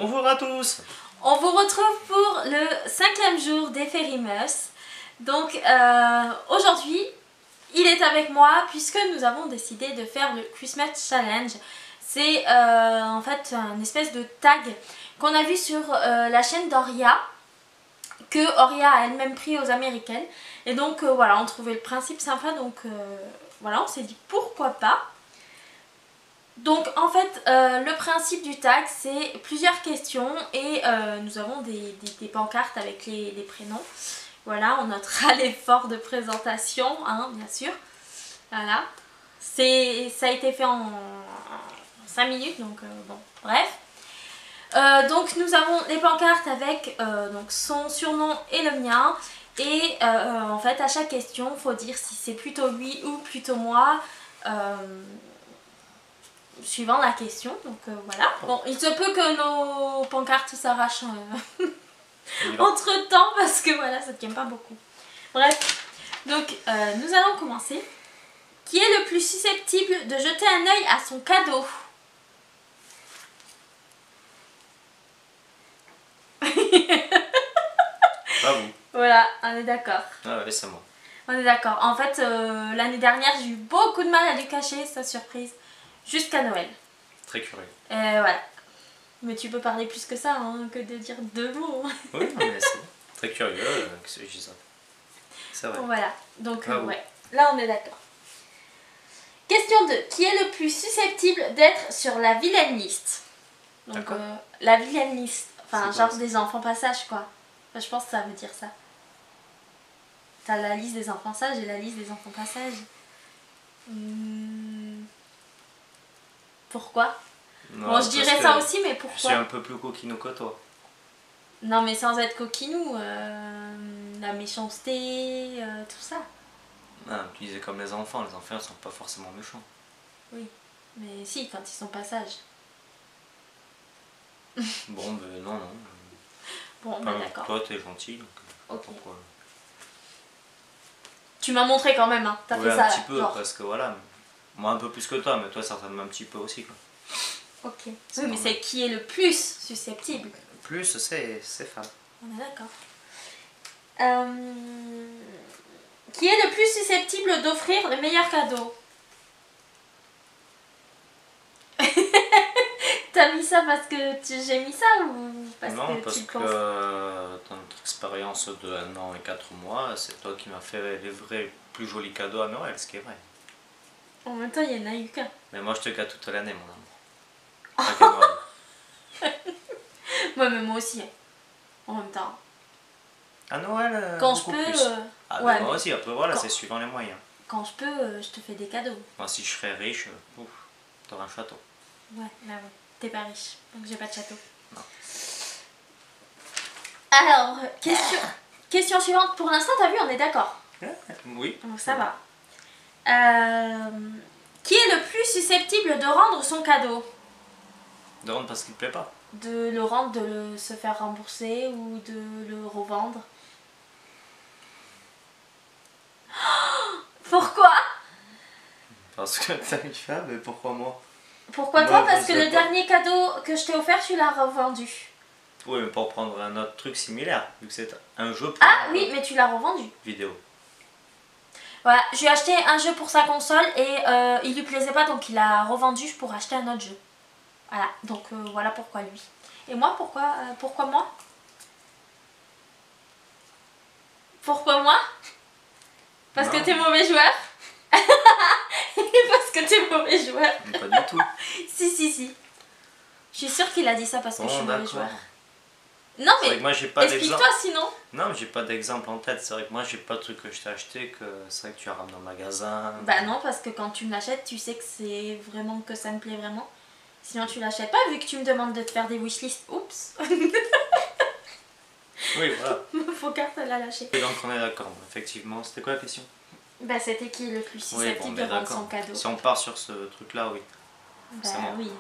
Bonjour à tous. On vous retrouve pour le 5e jour des Férimas. Donc aujourd'hui, il est avec moi puisque nous avons décidé de faire le Christmas Challenge. C'est en fait une espèce de tag qu'on a vu sur la chaîne d'Oria, que Oria a elle-même pris aux Américaines. Et donc voilà, on trouvait le principe sympa, donc voilà, on s'est dit pourquoi pas. Donc en fait le principe du tag c'est plusieurs questions et nous avons des pancartes avec les prénoms. Voilà, on notera l'effort de présentation, hein, bien sûr. Voilà, ça a été fait en 5 minutes, donc bon, bref. Donc nous avons les pancartes avec donc son surnom et le mien. Et en fait à chaque question il faut dire si c'est plutôt lui ou plutôt moi. Suivant la question, donc voilà. Bon, il se peut que nos pancartes s'arrachent entre temps parce que voilà, ça ne tient pas beaucoup. Bref, donc nous allons commencer. Qui est le plus susceptible de jeter un œil à son cadeau? Pas vous. Voilà, on est d'accord. Ah ouais, c'est moi. On est d'accord. En fait, l'année dernière, j'ai eu beaucoup de mal à lui cacher sa surprise. Jusqu'à Noël. Très curieux. Voilà. Mais tu peux parler plus que ça, hein, que de dire 2 mots. Oui, non, mais c'est très curieux que je dise ça. C'est vrai. Voilà. Donc, ouais. Là, on est d'accord. Question 2. Qui est le plus susceptible d'être sur la vilaine liste? Donc, la vilaine liste. Enfin, genre des enfants passages, quoi. Enfin, je pense que ça veut dire ça. T'as la liste des enfants sages et la liste des enfants passages. Pourquoi? Non, bon, je dirais ça aussi, mais pourquoi? Je suis un peu plus coquinou que toi. Non, mais sans être coquinou, la méchanceté, tout ça. Non, tu disais comme les enfants ne sont pas forcément méchants. Oui, mais si, quand ils sont pas sages. Bon, ben non. Bon, ben d'accord. Toi, t'es gentil, donc pourquoi? Tu m'as montré quand même, hein. T'as fait ça. Un petit peu, genre. parce que voilà. Moi, un peu plus que toi, mais toi, certainement un petit peu aussi, quoi. Ok. Oui, mais c'est qui est le plus susceptible. Plus, c'est femme. On est d'accord. Qui est le plus susceptible d'offrir le meilleur cadeau? T'as mis ça parce que j'ai mis ça ou parce que tu penses? Dans notre expérience de 1 an et 4 mois, c'est toi qui m'as fait les vrais plus jolis cadeaux à Noël, ce qui est vrai. En même temps, il y en a eu qu'un. Mais moi, je te gâte toute l'année, mon amour. Pas qu'à Noël. Ouais, mais moi aussi, en même temps. À Noël, quand je peux. Ah, ouais, moi aussi, après voilà, c'est suivant les moyens. Quand je peux, je te fais des cadeaux. Moi, si je serais riche, t'aurais un château. Ouais, bah ouais. T'es pas riche, donc j'ai pas de château. Non. Alors, question suivante. Pour l'instant, t'as vu, on est d'accord. Oui. Donc ça va. Qui est le plus susceptible de rendre son cadeau? De rendre parce qu'il te plaît pas. De le rendre, de se faire rembourser ou de le revendre. Pourquoi? Parce que t'as une femme, mais pourquoi moi? Pourquoi toi? Parce que le dernier cadeau que je t'ai offert, tu l'as revendu. Oui, mais pour prendre un autre truc similaire, vu que c'est un jeu pour oui, mais tu l'as revendu. Vidéo. Voilà, je lui ai acheté un jeu pour sa console et il lui plaisait pas, donc il a revendu pour acheter un autre jeu. Voilà, donc voilà pourquoi lui. Et moi, pourquoi moi? Pourquoi moi? Parce que t'es mauvais joueur. Parce que t'es mauvais joueur. Mais pas du tout. Si. Je suis sûre qu'il a dit ça parce que je suis mauvais joueur. Non mais explique-toi sinon. Non mais j'ai pas d'exemple en tête, c'est vrai que moi j'ai pas de truc que je t'ai acheté que c'est vrai que tu as ramené au magasin. Bah non, parce que quand tu me l'achètes, tu sais que c'est vraiment que ça me plaît vraiment. Sinon tu l'achètes pas vu que tu me demandes de te faire des wishlists. Oups. Oui voilà. Faut carte elle l'a lâché. Et donc on est d'accord, effectivement. C'était quoi la question? Bah c'était qui est le plus susceptible de rendre son cadeau. Si on part sur ce truc là, oui. Bah oui.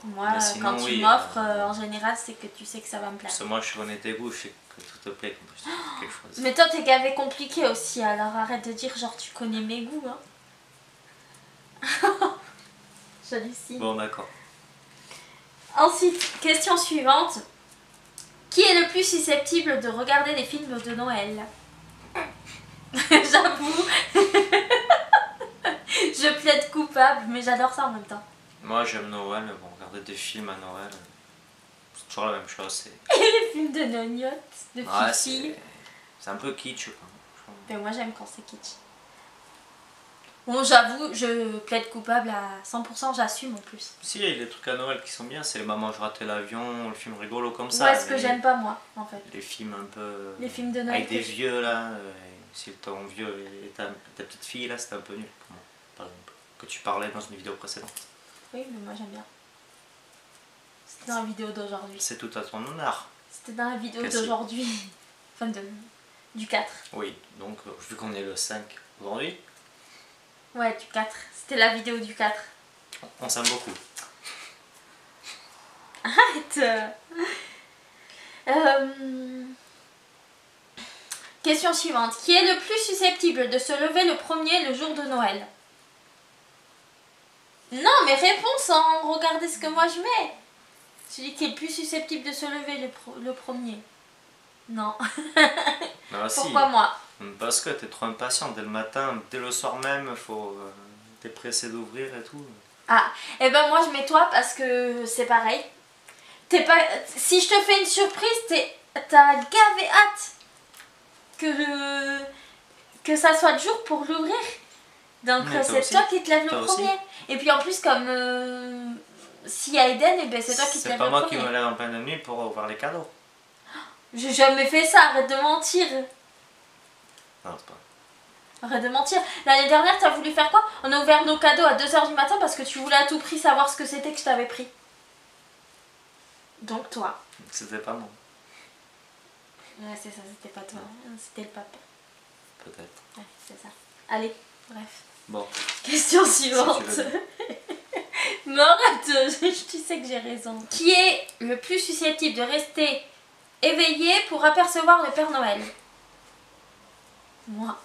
Moi, sinon, quand tu m'offres, en général, c'est que tu sais que ça va me plaire. Parce que moi, je connais tes goûts, je sais que tout te plaît quand je te fais quelque chose. Mais toi, t'es gavé compliqué aussi, alors arrête de dire genre tu connais mes goûts. Hein. J'hallucine. Bon, d'accord. Ensuite, question suivante. Qui est le plus susceptible de regarder des films de Noël? J'avoue. Je plaide coupable, mais j'adore ça en même temps. Moi j'aime Noël, mais bon, regarder des films à Noël, c'est toujours la même chose. Les films de noniottes, de Ouais, filles. c'est un peu kitsch quoi. Mais moi j'aime quand c'est kitsch. Bon, j'avoue, je plaide coupable à 100%, j'assume en plus. Si, il y a des trucs à Noël qui sont bien, c'est les Maman je ratais l'avion, le film rigolo comme ça. Ouais, ce que j'aime pas moi, en fait. Les films un peu... Les films de Noël. Avec des vieux là, si ton vieux et ta petite fille là, c'était un peu nul pour moi, par exemple. Que tu parlais dans une vidéo précédente. Oui, mais moi j'aime bien. C'était dans la vidéo d'aujourd'hui. C'est tout à ton honneur. C'était dans la vidéo Cassie. d'aujourd'hui. Enfin, du 4. Oui, donc vu qu'on est le 5 aujourd'hui, Ouais, du 4. C'était la vidéo du 4. on s'aime beaucoup. Arrête. Question suivante. Qui est le plus susceptible de se lever le premier le jour de Noël? Non, mais réponse sans regarder ce que moi je mets. Celui qui est le plus susceptible de se lever le premier. Non. Ah, si. Pourquoi moi? Parce que t'es trop impatient dès le matin, dès le soir même, faut t'es pressé d'ouvrir et tout. Ah, et ben moi je mets toi parce que c'est pareil. T'es pas... Si je te fais une surprise, t'as gavé hâte que ça soit le jour pour l'ouvrir. Donc Mais toi c'est aussi. toi qui te lèves le Toi aussi. premier. Et puis en plus comme s'il y a Eden, et ben c'est toi qui te C'est lèves pas le moi premier. qui me lève en pleine nuit pour ouvrir les cadeaux. J'ai jamais fait ça, arrête de mentir. Non, c'est pas. Arrête de mentir. L'année dernière, t'as voulu faire quoi? On a ouvert nos cadeaux à 2h du matin parce que tu voulais à tout prix savoir ce que c'était que je t'avais pris. Donc toi. C'était pas moi. Ouais, c'est ça, c'était pas toi, c'était le papa. Peut-être. Ouais, c'est ça. Allez, bref. Bon. Question Si suivante. tu veux. Mais arrête, tu sais que j'ai raison. Qui est le plus susceptible de rester éveillé pour apercevoir le Père Noël? Moi.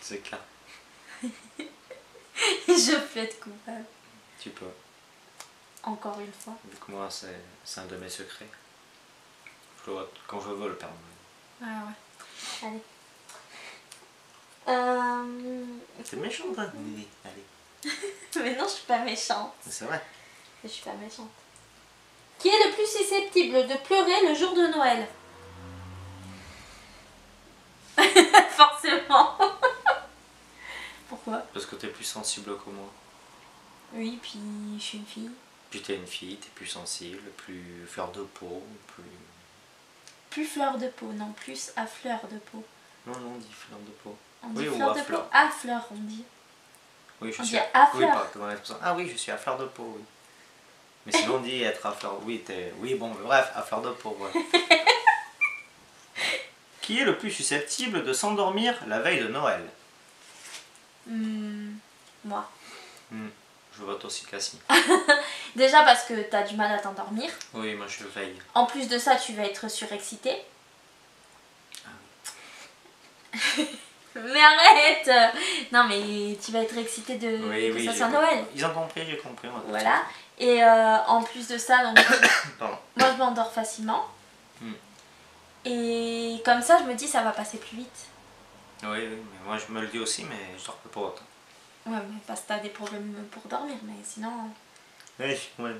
C'est clair. Je peux être coupable. Tu peux. Encore une fois. Vu que moi, c'est un de mes secrets. Je le vois quand je veux le Père Noël. Ouais, ouais. Allez. C'est méchant, hein? Oui, allez. Mais non, je suis pas méchante. C'est vrai. Je suis pas méchante. Qui est le plus susceptible de pleurer le jour de Noël? Forcément. Pourquoi? Parce que t'es plus sensible que moi. Oui, puis je suis une fille. Puis t'es une fille, t'es plus sensible, plus fleur de peau, plus... Plus fleur de peau, non, plus à fleur de peau. Non, on dit fleur de peau. On dit Oui, ou fleur à de fleur. peau. À fleur, on dit. Oui, je On suis dit à Oui, fleur. pas dans l'expression. Ah oui, je suis à fleur de peau, oui. Mais sinon on dit être à fleur... Oui, oui, bon, bref, à fleur de peau, ouais. Qui est le plus susceptible de s'endormir la veille de Noël? Moi. Je vote aussi Cassie. Déjà parce que t'as du mal à t'endormir. Oui, moi je veille. En plus de ça, tu vas être surexcité. Mais arrête! Non mais tu vas être excité de Oui, que oui, ça j'ai soit compris. Noël. Ils ont compris, j'ai compris. moi, Voilà. Et en plus de ça, donc, Pardon. moi je m'endors facilement. Et comme ça, je me dis ça va passer plus vite. Oui, oui, mais moi je me le dis aussi, mais je dors pas autant. Ouais, mais parce que t'as des problèmes pour dormir, mais sinon... Oui, ouais.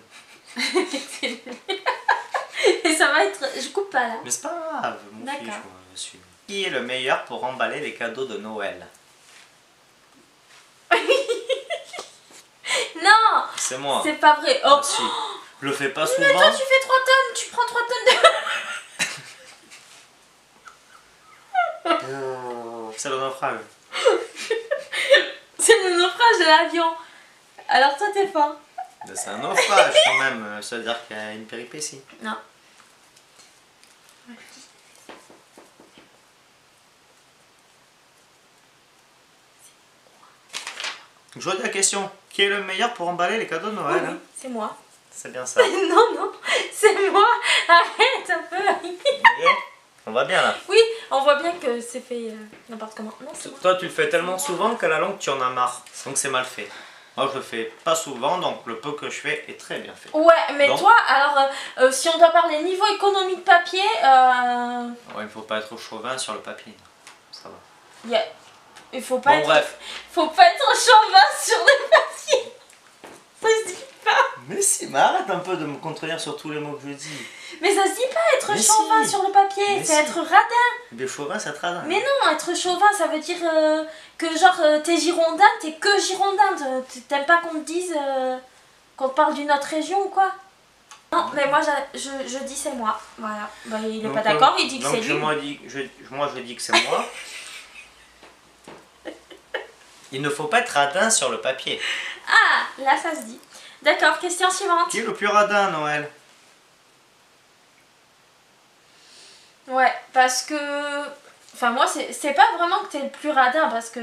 Et ça va être... Je coupe pas là. Mais c'est pas grave, mon D'accord. fiche, moi, je suis. Qui est le meilleur pour emballer les cadeaux de Noël? Non! C'est moi. C'est pas vrai. Oh! Si. Je le fais pas Mais toi souvent. tu fais 3 tonnes, tu prends 3 tonnes de... C'est le naufrage. C'est le naufrage de l'avion. Alors toi t'es fort. C'est un naufrage quand même, ça veut dire qu'il y a une péripétie. Non. Je redis la question. Qui est le meilleur pour emballer les cadeaux de Noël? Oui, Hein? c'est moi. C'est bien ça. Non, non, c'est moi. Arrête un peu. On va bien là. Oui, on voit bien que c'est fait n'importe comment. Non, c'est moi. Toi tu le fais tellement souvent qu'à la longue tu en as marre. Donc c'est mal fait. Moi je le fais pas souvent, donc le peu que je fais est très bien fait. Ouais, mais Donc, toi, alors, si on doit parler niveau économie de papier, ouais, il faut pas être chauvin sur le papier. Ça va. il faut pas Bon, être... bref. Faut pas être chauvin sur le papier. Ça se dit pas. Mais si, mais arrête un peu de me contredire sur tous les mots que je dis. Mais ça se dit pas être Mais chauvin si. sur le papier, Mais c'est si. être radin. Des chauvins, ça te radin. Mais non, être chauvin, ça veut dire que genre t'es girondin, t'es que girondin. T'aimes pas qu'on te dise qu'on te parle d'une autre région ou quoi? Non, mais moi je dis c'est moi. Voilà. Bah, il est Donc, pas d'accord, il dit que donc c'est lui. moi je dis que c'est moi. Il ne faut pas être radin sur le papier. Ah, là ça se dit. D'accord, question suivante. Qui est le plus radin, Noël? Ouais, parce que... Enfin moi c'est pas vraiment que t'es le plus radin parce que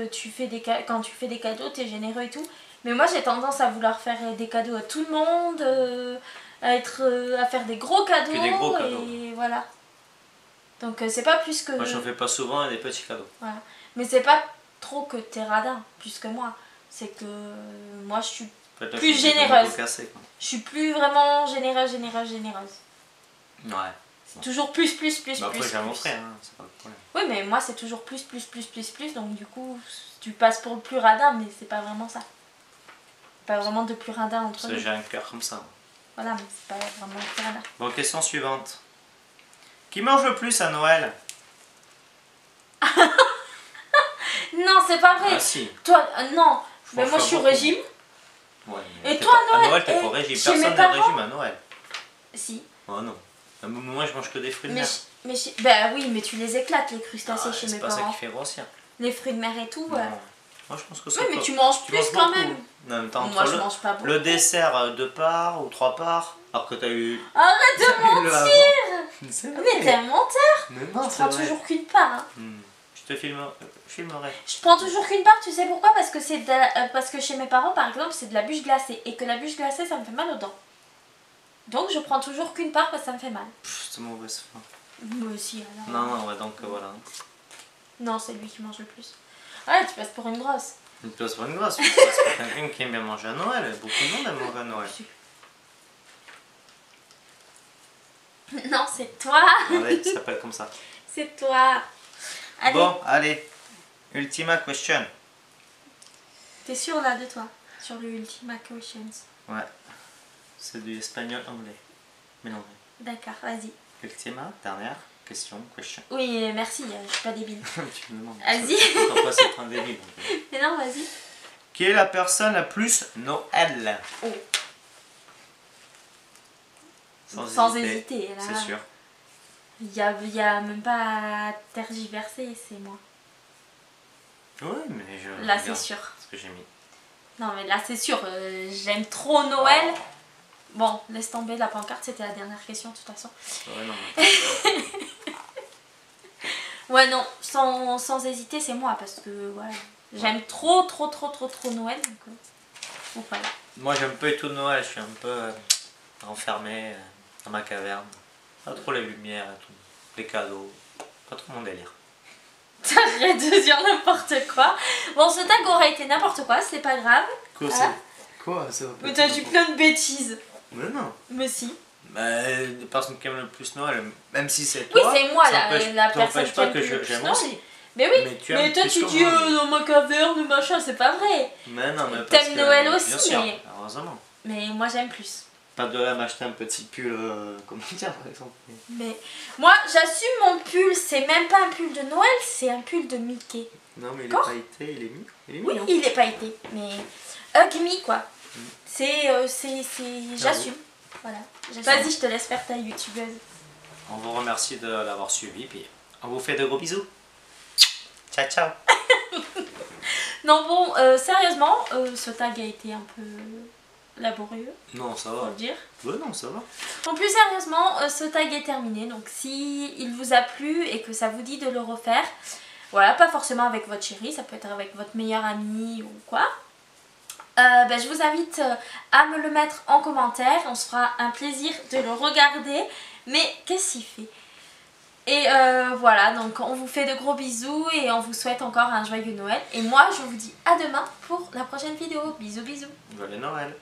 quand tu fais des cadeaux t'es généreux et tout. Mais moi j'ai tendance à vouloir faire des cadeaux à tout le monde, à faire des gros cadeaux, Que des gros cadeaux. Et voilà. Donc c'est pas plus que... Moi je ne fais pas souvent des petits cadeaux. Voilà. Mais c'est pas trop que t'es radin, plus que moi. C'est que moi je suis Peut-être plus que j'ai des généreuse. mots cassés, quoi. Je suis plus vraiment généreuse. Ouais. C'est toujours plus, Bah après plus, j'ai un plus. frère, hein, c'est pas le problème. Oui, mais moi c'est toujours plus. Donc du coup, tu passes pour le plus radin, mais c'est pas vraiment ça. Pas vraiment de plus radin entre Parce que nous. j'ai un cœur comme ça. Voilà, mais c'est pas vraiment le plus radin. Bon, question suivante. Qui mange le plus à Noël? Non, c'est pas vrai. Ah si. Toi, non. Je Mais mange moi pas je suis au beaucoup. régime. Ouais, Et mais toi, à Noël, Noël, t'es pas au et régime. chez mes Personne n'est au parents régime à Noël. Si. Oh non. Moi je mange que des fruits de Mais, mer. bah oui, mais tu les éclates les crustacés Ah, chez c'est mes pas ça parents. qui fait grossir. Les fruits de mer et tout, Non. ouais. Moi je pense que c'est Oui, mais pas- tu manges plus quand beaucoup. même. En même temps, Moi entre je mange pas beaucoup. le dessert 2 parts ou 3 parts, alors que t'as eu. Arrête de le mentir. avant. C'est vrai. Mais t'es un menteur. Mais non, Je c'est prends vrai. toujours qu'une part. Hein. Je te filmerai. Je prends toujours qu'une part, tu sais pourquoi? Parce que parce que chez mes parents, par exemple, c'est de la bûche glacée. Et que la bûche glacée, ça me fait mal aux dents. Donc je prends toujours qu'une part parce que ça me fait mal. Pff, c'est mauvaise foi. Moi aussi, alors. Non, ouais, donc voilà. Non, c'est lui qui mange le plus. Ouais, tu passes pour une grosse. Une place pour une grosse. Parce que quelqu'un qui aime bien manger à Noël. Beaucoup de monde aime manger à Noël. Non, c'est toi. Ouais, ça s'appelle comme ça. C'est toi. Allez, Bon, allez. Ultima question. t'es sûr là de toi? Sur le Ultima Questions. Ouais. C'est du espagnol anglais. Mélangé. D'accord, vas-y. Ultima, dernière question, question. Oui, merci, je suis pas débile. Tu me demandes. Vas-y. Pourquoi c'est un débile donc. Mais non, vas-y. Qui est la personne la plus Noël? Oh. Sans Sans hésiter, là. C'est sûr. Il y a même pas à tergiverser, c'est moi. Oui, mais je. Là, c'est regarde sûr. ce que j'ai mis. Non, mais là, c'est sûr, j'aime trop Noël. Bon, laisse tomber la pancarte, c'était la dernière question de toute façon. Ouais, non, mais... Ouais, non, sans hésiter, c'est moi parce que voilà, j'aime trop Noël. Donc voilà. Moi, j'aime pas du tout Noël. Je suis un peu enfermé dans ma caverne. Pas trop les lumières et tout. Les cadeaux. Pas trop mon délire. T'arrêtes de dire n'importe quoi. Bon, ce tag aurait été n'importe quoi, c'est pas grave. Quoi, Hein c'est... Quoi, ça va pas Mais être t'as dit n'importe plein de bêtises. Mais non. Mais si. Bah, les personnes qui aiment le plus Noël, même si c'est Oui, toi, c'est moi ça la t'empêche personne qui pas aime que le plus j'aime Noël. aussi. Mais oui, Mais tu mais aimes toi plus tu que dis moi. dans ma caverne, machin, c'est pas vrai. Mais non, mais parce T'aimes que- Noël bien aussi, sûr, mais- heureusement. Mais moi j'aime plus. Pas de là m'acheter un petit pull, comment dire par exemple. Mais moi j'assume mon pull, c'est même pas un pull de Noël, c'est un pull de Mickey. Non, mais il est D'accord. pailleté, il est mis. Il est Oui, mignon. il est pailleté, mais Hug Me quoi. C'est j'assume. Voilà. Vas-y, je te laisse faire ta youtubeuse. On vous remercie de l'avoir suivi, puis on vous fait de gros bisous. Ciao, ciao. Non bon, sérieusement, ce tag a été un peu laborieux, Non, ça faut va. le dire. Ouais, non, ça va. En plus sérieusement, ce tag est terminé, donc si il vous a plu et que ça vous dit de le refaire, voilà, pas forcément avec votre chérie, ça peut être avec votre meilleur ami ou quoi. Je vous invite à me le mettre en commentaire, on se fera un plaisir de le regarder. Mais qu'est-ce qu'il fait? Et voilà, donc on vous fait de gros bisous et on vous souhaite encore un joyeux Noël. Et moi, je vous dis à demain pour la prochaine vidéo. Bisous, bisous. Joyeux Noël.